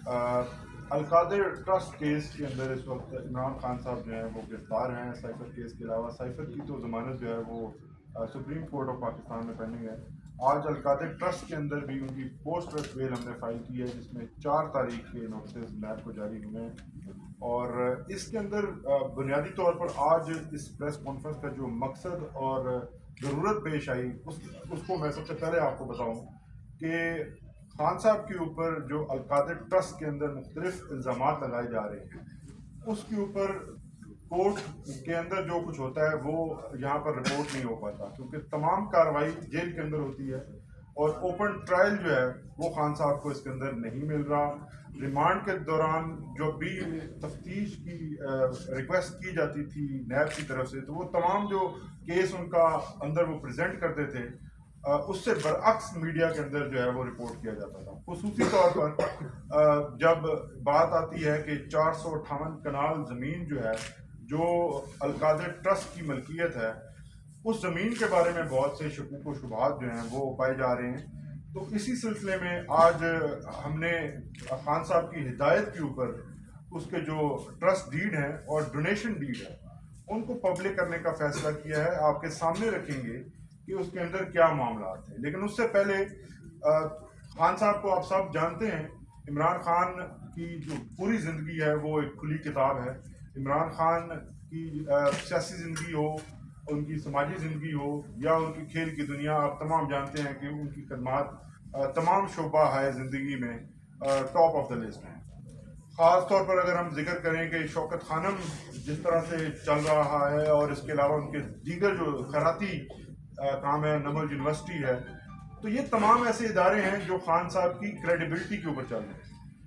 القادر trust case کے اندر اس وقت عمران خان صاحب جو ہیں وہ گرفتار ہیں. سائفر کیس کے علاوہ سائفر کی تو ضمانت جو ہے وہ سپریم کورٹ آف پاکستان میں پینڈنگ ہے. آج القادر ٹرسٹ کے اندر بھی ان کی پوسٹ ٹرسٹ بیل ہم نے فائل کی ہے، جس میں 4 تاریخ کے نوٹسز نیب کو جاری ہوئے ہیں. اور اس کے اندر بنیادی طور پر آج اس پریس کانفرنس کا جو مقصد اور ضرورت پیش آئی اس کو میں سب سے پہلے آپ کو بتاؤں کہ خان صاحب کے اوپر جو القادر ٹرسٹ کے اندر مختلف الزامات لگائے جا رہے ہیں، اس کے اوپر کورٹ کے اندر جو کچھ ہوتا ہے وہ یہاں پر رپورٹ نہیں ہو پاتا، کیونکہ تمام کارروائی جیل کے اندر ہوتی ہے اور اوپن ٹرائل جو ہے وہ خان صاحب کو اس کے اندر نہیں مل رہا. ریمانڈ کے دوران جو بھی تفتیش کی ریکویسٹ کی جاتی تھی نیب کی طرف سے، تو وہ تمام جو کیس ان کا اندر وہ پریزنٹ کرتے تھے اس سے برعکس میڈیا کے اندر جو ہے وہ رپورٹ کیا جاتا تھا. خصوصی طور پر جب بات آتی ہے کہ 458 کنال زمین جو ہے جو القادر ٹرسٹ کی ملکیت ہے، اس زمین کے بارے میں بہت سے شکوک و شبہات جو ہیں وہ پائے جا رہے ہیں. تو اسی سلسلے میں آج ہم نے خان صاحب کی ہدایت کے اوپر اس کے جو ٹرسٹ ڈیڈ ہیں اور ڈونیشن ڈیڈ ہے ان کو پبلک کرنے کا فیصلہ کیا ہے. آپ کے سامنے رکھیں گے کہ اس کے اندر کیا معاملات ہیں. لیکن اس سے پہلے خان صاحب کو آپ سب جانتے ہیں، عمران خان کی جو پوری زندگی ہے وہ ایک کھلی کتاب ہے. عمران خان کی سیاسی زندگی ہو، ان کی سماجی زندگی ہو یا ان کی کھیل کی دنیا، آپ تمام جانتے ہیں کہ ان کی خدمات تمام شعبہ ہے زندگی میں ٹاپ آف دا لسٹ ہیں. خاص طور پر اگر ہم ذکر کریں کہ شوکت خانم جس طرح سے چل رہا ہے اور اس کے علاوہ ان کے دیگر جو خیراتی کام ہے، نمل یونیورسٹی ہے، تو یہ تمام ایسے ادارے ہیں جو خان صاحب کی کریڈیبلٹی کے اوپر چل رہے ہیں.